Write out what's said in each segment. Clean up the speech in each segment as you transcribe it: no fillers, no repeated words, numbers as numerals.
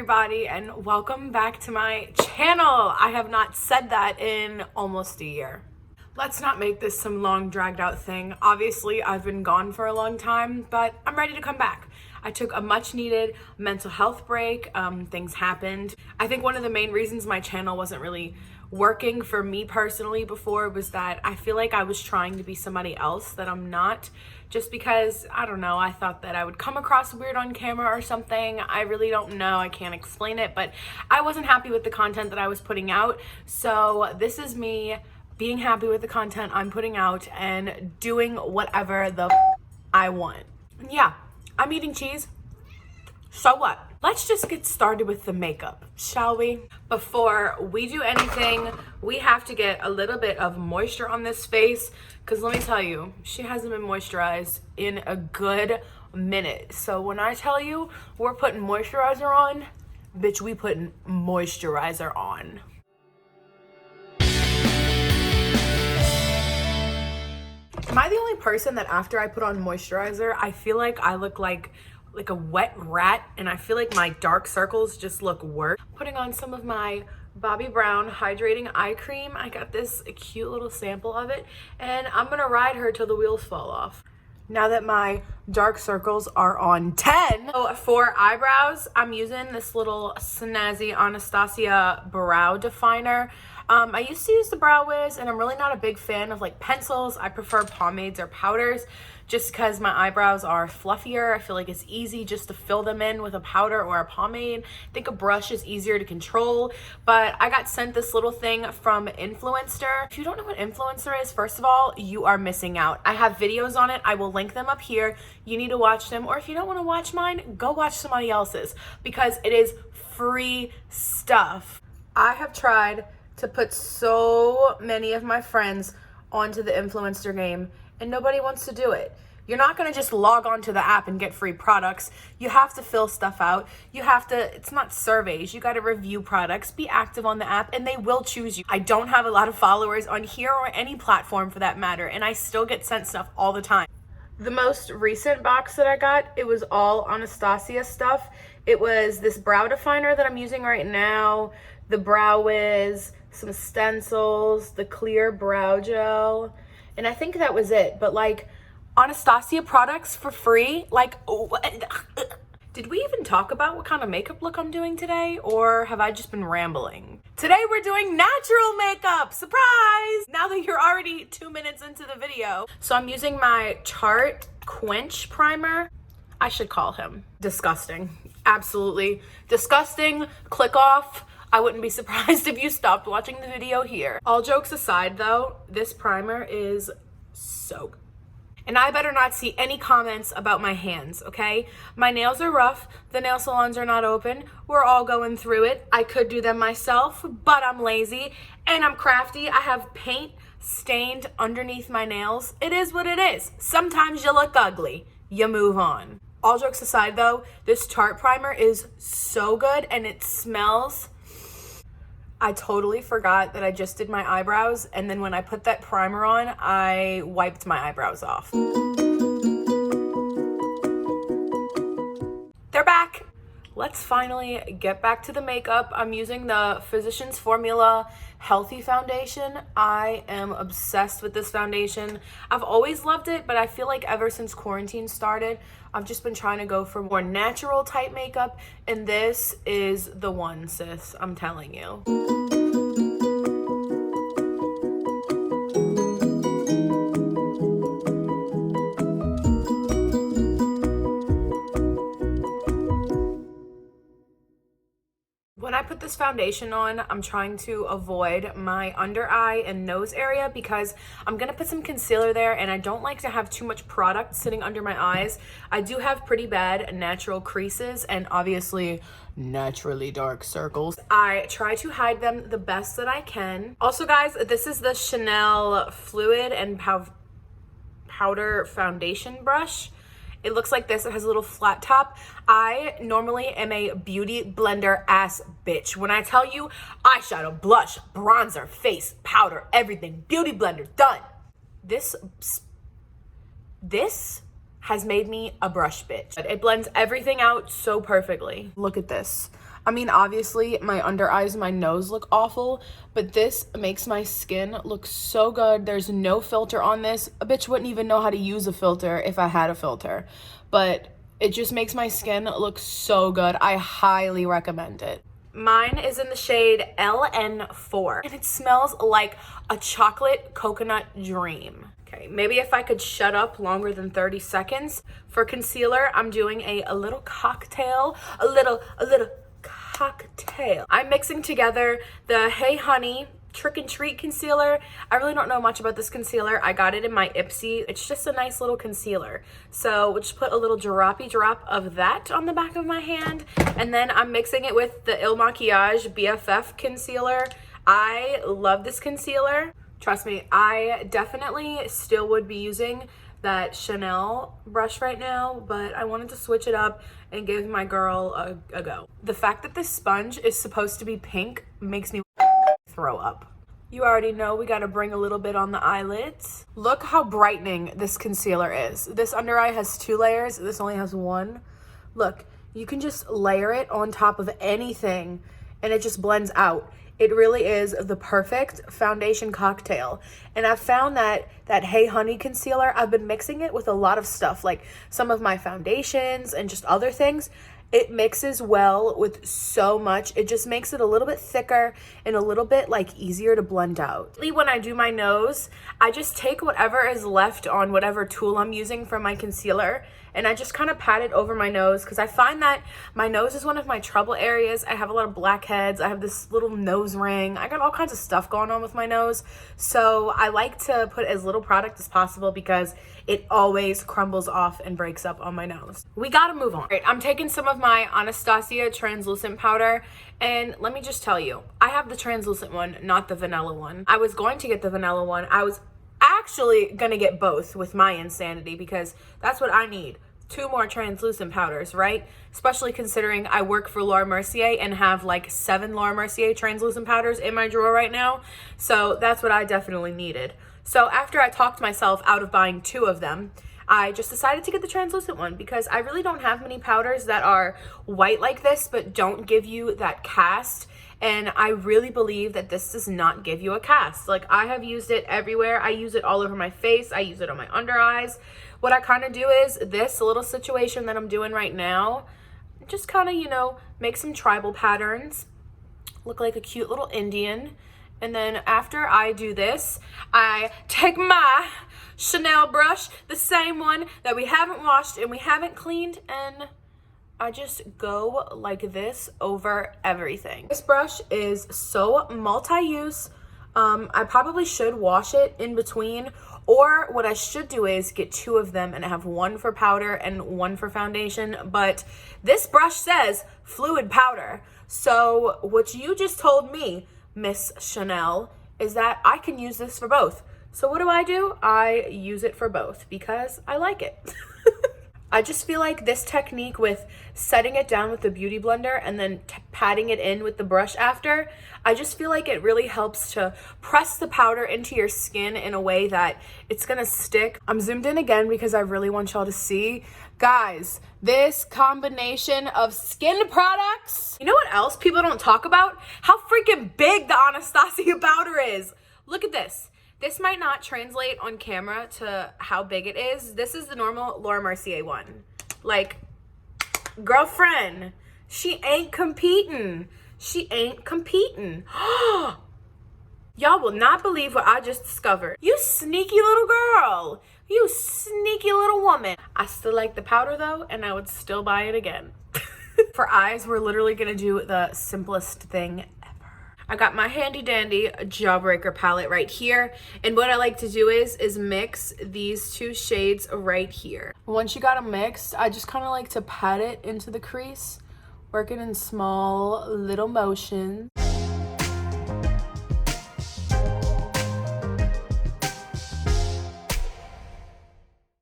everybody, and welcome back to my channel. I have not said that in almost a year. Let's not make this some long dragged out thing. Obviously, I've been gone for a long time, but I'm ready to come back. I took a much needed mental health break. Things happened. I think one of the main reasons my channel wasn't really working for me personally before was that I feel like I was trying to be somebody else that I'm not, just because, I don't know, I thought that I would come across weird on camera or something. I really don't know. I can't explain it, but I wasn't happy with the content that I was putting out. So this is me being happy with the content I'm putting out and doing whatever the I want. Yeah, I'm eating cheese. So what? Let's just get started with the makeup, shall we? Before we do anything, we have to get a little bit of moisture on this face, because let me tell you, she hasn't been moisturized in a good minute. So when I tell you we're putting moisturizer on, bitch, we putting moisturizer on. Am I the only person that after I put on moisturizer, I feel like I look like a wet rat, and I feel like my dark circles just look worse? Putting on some of my Bobbi Brown hydrating eye cream. I got this cute little sample of it, and I'm gonna ride her till the wheels fall off. Now that my dark circles are on 10. So for eyebrows, I'm using this little snazzy Anastasia brow definer. I used to use the Brow Wiz, and I'm really not a big fan of like pencils. I prefer pomades or powders just because my eyebrows are fluffier. I feel like it's easy just to fill them in with a powder or a pomade. I think a brush is easier to control, but I got sent this little thing from Influencer. If you don't know what Influencer is, first of all, you are missing out. I have videos on it. I will link them up here. You need to watch them, or if you don't want to watch mine, go watch somebody else's, because it is free stuff. I have tried to put so many of my friends onto the Influencer game, and nobody wants to do it. You're not gonna just log on to the app and get free products. You have to fill stuff out. You have to, it's not surveys. You gotta review products, be active on the app, and they will choose you. I don't have a lot of followers on here or any platform for that matter, and I still get sent stuff all the time. The most recent box that I got, it was all Anastasia stuff. It was this brow definer that I'm using right now, the Brow Wiz, some stencils, the clear brow gel, and I think that was it. But like, Anastasia products for free, like, did we even talk about what kind of makeup look I'm doing today, or have I just been rambling? Today we're doing natural makeup, surprise! Now that you're already 2 minutes into the video. So I'm using my Tarte Quench primer. I should call him disgusting. Absolutely disgusting. Click off. I wouldn't be surprised if you stopped watching the video here. All jokes aside though, this primer is so good. And I better not see any comments about my hands, okay? My nails are rough. The nail salons are not open. We're all going through it. I could do them myself, but I'm lazy and I'm crafty. I have paint stained underneath my nails. It is what it is. Sometimes you look ugly. You move on. All jokes aside though, this Tarte primer is so good, and it smells. I totally forgot that I just did my eyebrows, and then when I put that primer on, I wiped my eyebrows off. They're back. Let's finally get back to the makeup. I'm using the Physicians Formula Healthy Foundation. I am obsessed with this foundation. I've always loved it, but I feel like ever since quarantine started, I've just been trying to go for more natural type makeup, and this is the one, sis. I'm telling you. When I put this foundation on, I'm trying to avoid my under eye and nose area because I'm gonna put some concealer there, and I don't like to have too much product sitting under my eyes. I do have pretty bad natural creases and obviously naturally dark circles. I try to hide them the best that I can. Also guys, this is the Chanel Fluid and Powder Foundation brush. It looks like this. It has a little flat top. I normally am a beauty blender ass bitch. When I tell you eyeshadow, blush, bronzer, face, powder, everything, beauty blender, done. This has made me a brush bitch. It blends everything out so perfectly. Look at this. I mean, obviously my under eyes and my nose look awful, but this makes my skin look so good. There's no filter on this. A bitch wouldn't even know how to use a filter if I had a filter, but it just makes my skin look so good. I highly recommend it. Mine is in the shade LN4 and it smells like a chocolate coconut dream. Okay, maybe if I could shut up longer than 30 seconds. For concealer, I'm doing a little cocktail, a little cocktail. I'm mixing together the Hey Honey Trick and Treat concealer. I really don't know much about this concealer. I got it in my Ipsy. It's just a nice little concealer. So we'll just put a little droppy drop of that on the back of my hand. And then I'm mixing it with the Il Makiage BFF concealer. I love this concealer. Trust me, I definitely still would be using that Chanel brush right now, but I wanted to switch it up and give my girl a go. The fact that this sponge is supposed to be pink makes me throw up. You already know we gotta bring a little bit on the eyelids. Look how brightening this concealer is. This under eye has 2 layers, this only has 1. Look, you can just layer it on top of anything and it just blends out. It really is the perfect foundation cocktail. And I've found that Hey Honey concealer, I've been mixing it with a lot of stuff, like some of my foundations and just other things. It mixes well with so much. It just makes it a little bit thicker and a little bit like easier to blend out. When I do my nose, I just take whatever is left on whatever tool I'm using for my concealer and I just kind of pat it over my nose because I find that my nose is one of my trouble areas. I have a lot of blackheads. I have this little nose ring. I got all kinds of stuff going on with my nose. So I like to put as little product as possible because it always crumbles off and breaks up on my nose. We gotta move on. All right, I'm taking some of my Anastasia translucent powder and let me just tell you, I have the translucent one, not the vanilla one. I was going to get the vanilla one. I was actually gonna get both with my insanity because that's what I need. 2 more translucent powders, right? Especially considering I work for Laura Mercier and have like 7 Laura Mercier translucent powders in my drawer right now. So that's what I definitely needed. So after I talked myself out of buying 2 of them, I just decided to get the translucent one because I really don't have many powders that are white like this but don't give you that cast. And I really believe that this does not give you a cast. Like, I have used it everywhere. I use it all over my face. I use it on my under eyes. What I kind of do is this little situation that I'm doing right now, just kind of, you know, make some tribal patterns, look like a cute little Indian. And then after I do this, I take my Chanel brush, the same one that we haven't washed and we haven't cleaned, and I just go like this over everything. This brush is so multi-use. I probably should wash it in between, or what I should do is get 2 of them and have 1 for powder and 1 for foundation. But this brush says fluid powder. So what you just told me, Miss Chanel, is that I can use this for both. So what do? I use it for both because I like it. I just feel like this technique with setting it down with the beauty blender and then patting it in with the brush after, I just feel like it really helps to press the powder into your skin in a way that it's gonna stick. I'm zoomed in again because I really want y'all to see. Guys, this combination of skin products. You know what else people don't talk about? How freaking big the Anastasia powder is. Look at this. This might not translate on camera to how big it is. This is the normal Laura Mercier one. Like, girlfriend, she ain't competing. She ain't competing. Y'all will not believe what I just discovered. You sneaky little girl. You sneaky little woman. I still like the powder though, and I would still buy it again. For eyes, we're literally gonna do the simplest thing. I got my handy dandy Jawbreaker palette right here, and what I like to do is mix these 2 shades right here. Once you got them mixed, I just kind of like to pat it into the crease, working in small little motions.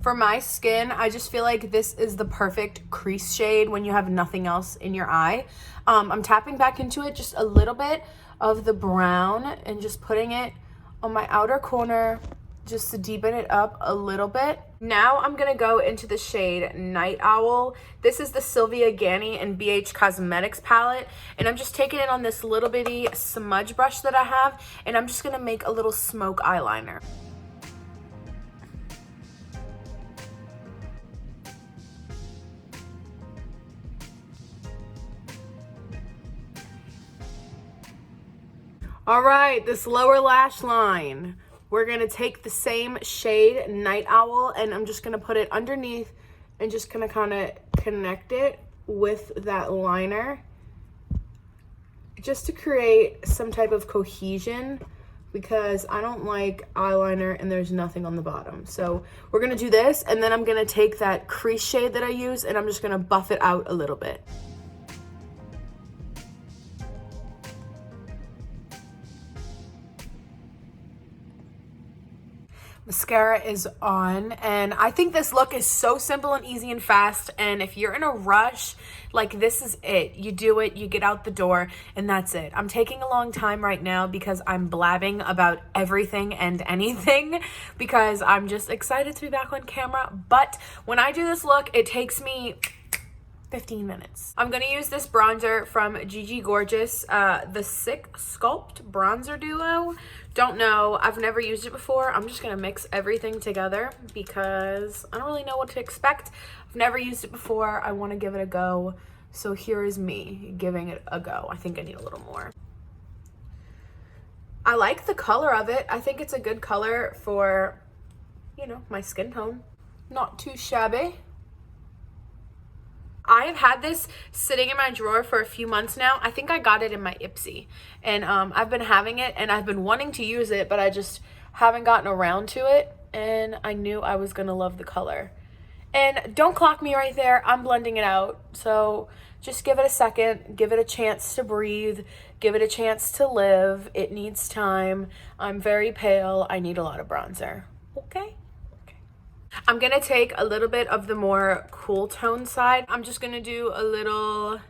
For my skin, I just feel like this is the perfect crease shade when you have nothing else in your eye. I'm tapping back into it just a little bit of the brown and just putting it on my outer corner, just to deepen it up a little bit. Now I'm gonna go into the shade Night Owl. This is the Sylvia Ganni and BH Cosmetics palette, and I'm just taking it on this little bitty smudge brush that I have, and I'm just gonna make a little smoke eyeliner. All right, this lower lash line, we're gonna take the same shade, Night Owl, and I'm just gonna put it underneath and just gonna kind of connect it with that liner just to create some type of cohesion, because I don't like eyeliner and there's nothing on the bottom. So we're gonna do this, and then I'm gonna take that crease shade that I use and I'm just gonna buff it out a little bit. Mascara is on, and I think this look is so simple and easy and fast, and if you're in a rush, like, this is it. You do it, you get out the door, and that's it. I'm taking a long time right now because I'm blabbing about everything and anything because I'm just excited to be back on camera, but when I do this look, it takes me 15 minutes. I'm gonna use this bronzer from Gigi Gorgeous, the Sick Sculpt Bronzer Duo. Don't know, I've never used it before. I'm just gonna mix everything together because I don't really know what to expect. I've never used it before. I wanna give it a go. So here is me giving it a go. I think I need a little more. I like the color of it. I think it's a good color for, you know, my skin tone. Not too shabby. I have had this sitting in my drawer for a few months now. I think I got it in my Ipsy, and I've been having it and I've been wanting to use it, but I just haven't gotten around to it, and I knew I was gonna love the color. And don't clock me right there, I'm blending it out. So just give it a second, give it a chance to breathe, give it a chance to live. It needs time. I'm very pale, I need a lot of bronzer, okay? I'm gonna take a little bit of the more cool tone side. I'm just gonna do a little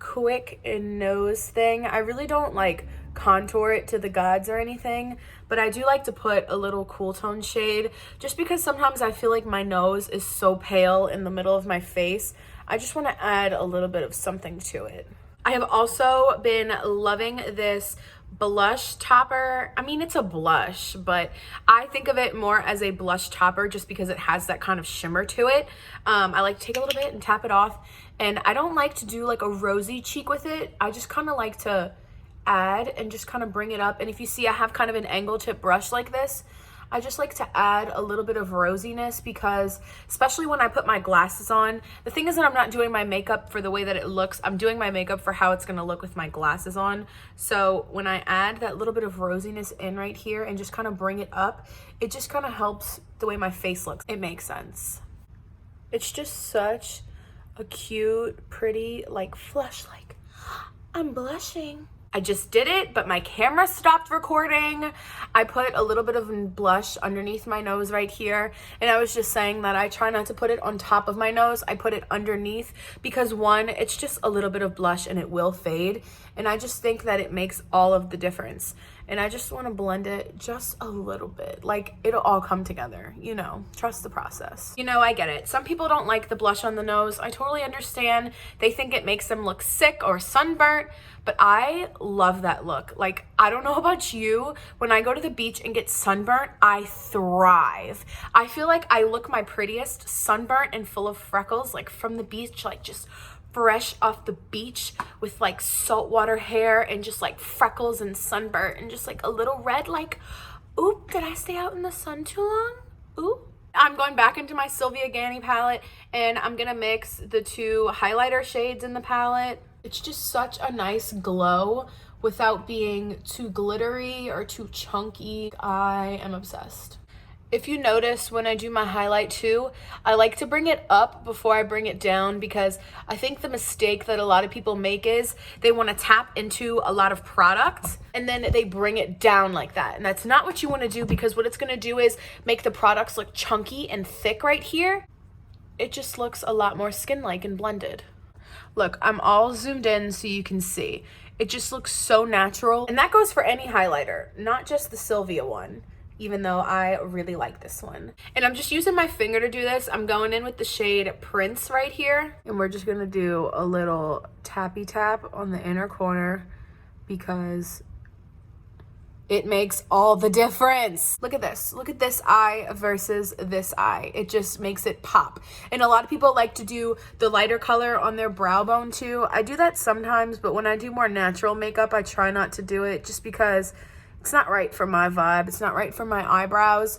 quick nose thing. I really don't like contour it to the gods or anything, but I do like to put a little cool tone shade just because sometimes I feel like my nose is so pale in the middle of my face. I just want to add a little bit of something to it. I have also been loving this blush topper. I mean, it's a blush, but I think of it more as a blush topper just because it has that kind of shimmer to it. I like to take a little bit and tap it off, and I don't like to do like a rosy cheek with it. I just kind of like to add and just kind of bring it up. And if you see, I have kind of an angle tip brush like this. I just like to add a little bit of rosiness because, especially when I put my glasses on, the thing is that I'm not doing my makeup for the way that it looks. I'm doing my makeup for how it's going to look with my glasses on. So when I add that little bit of rosiness in right here and just kind of bring it up, it just kind of helps the way my face looks. It makes sense. It's just such a cute, pretty, like, flush, like, I'm blushing. I just did it, but my camera stopped recording. I put a little bit of blush underneath my nose right here, and I was just saying that I try not to put it on top of my nose. I put it underneath because, one, it's just a little bit of blush and it will fade, and I just think that it makes all of the difference. And I just want to blend it just a little bit. Like, it'll all come together, you know, trust the process. You know, I get it. Some people don't like the blush on the nose. I totally understand. They think it makes them look sick or sunburnt, but I love that look. Like, I don't know about you, when I go to the beach and get sunburnt, I thrive. I feel like I look my prettiest sunburnt and full of freckles, like from the beach, like just fresh off the beach with like saltwater hair and just like freckles and sunburnt and just like a little red, like, oop, did I stay out in the sun too long? Oop. I'm going back into my Sylvia Ganni palette, and I'm gonna mix the two highlighter shades in the palette. It's just such a nice glow without being too glittery or too chunky. I am obsessed. If you notice, when I do my highlight too, I like to bring it up before I bring it down, because I think the mistake that a lot of people make is they want to tap into a lot of product and then they bring it down like that. And that's not what you want to do, because what it's going to do is make the products look chunky and thick right here. It just looks a lot more skin-like and blended. Look, I'm all zoomed in so you can see. It just looks so natural. And that goes for any highlighter, not just the Sylvia one. even though I really like this one. And I'm just using my finger to do this. I'm going in with the shade Prince right here. And we're just gonna do a little tappy tap on the inner corner because it makes all the difference. Look at this. Look at this eye versus this eye. It just makes it pop. And a lot of people like to do the lighter color on their brow bone too. I do that sometimes, but when I do more natural makeup, I try not to do it just because it's not right for my vibe. It's not right for my eyebrows.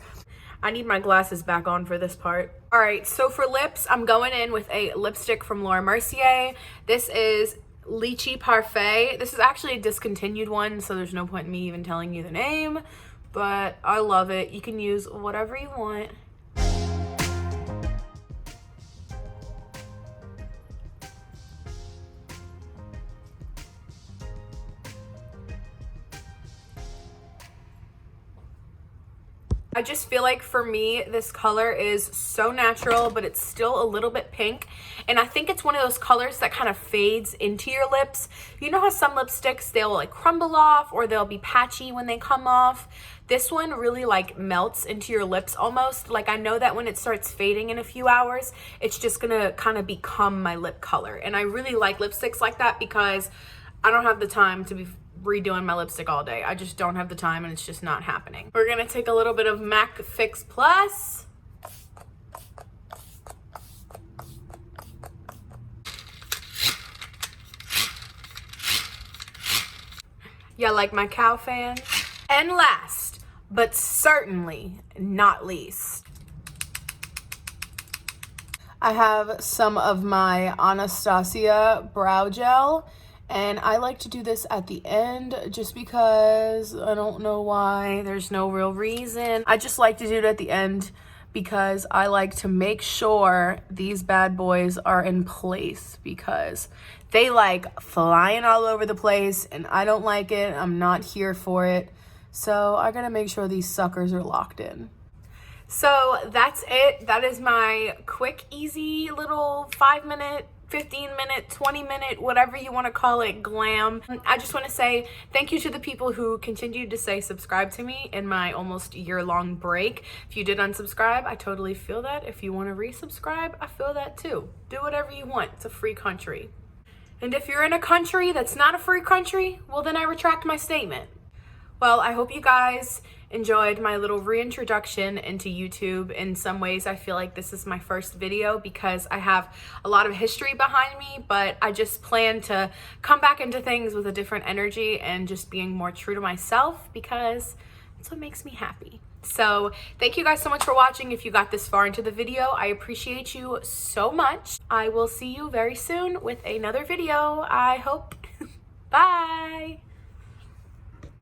I need my glasses back on for this part. All right, so for lips, I'm going in with a lipstick from Laura Mercier. This is Lychee Parfait. This is actually a discontinued one, so there's no point in me even telling you the name, but I love it. You can use whatever you want. I just feel like for me, this color is so natural, but it's still a little bit pink. And I think it's one of those colors that kind of fades into your lips. You know how some lipsticks, they'll like crumble off or they'll be patchy when they come off? This one really like melts into your lips almost. Like I know that when it starts fading in a few hours, it's just gonna kind of become my lip color. And I really like lipsticks like that because I don't have the time to be redoing my lipstick all day. I just don't have the time and it's just not happening. We're gonna take a little bit of MAC Fix Plus. Yeah, like my cow fans. And last, but certainly not least, I have some of my Anastasia brow gel. And I like to do this at the end just because I don't know why. There's no real reason. I just like to do it at the end because I like to make sure these bad boys are in place because they like flying all over the place and I don't like it. I'm not here for it. So I gotta make sure these suckers are locked in. So that's it. That is my quick, easy little 5-minute, 15-minute, 20-minute, whatever you want to call it, glam. I just want to say thank you to the people who continued to say subscribe to me in my almost year-long break. If you did unsubscribe, I totally feel that. If you want to resubscribe, I feel that too. Do whatever you want. It's a free country. And if you're in a country that's not a free country, well, then I retract my statement. Well, I hope you guys enjoyed my little reintroduction into YouTube. In some ways, I feel like this is my first video because I have a lot of history behind me, but I just plan to come back into things with a different energy and just being more true to myself because that's what makes me happy. So thank you guys so much for watching. If you got this far into the video, I appreciate you so much. I will see you very soon with another video, I hope. Bye.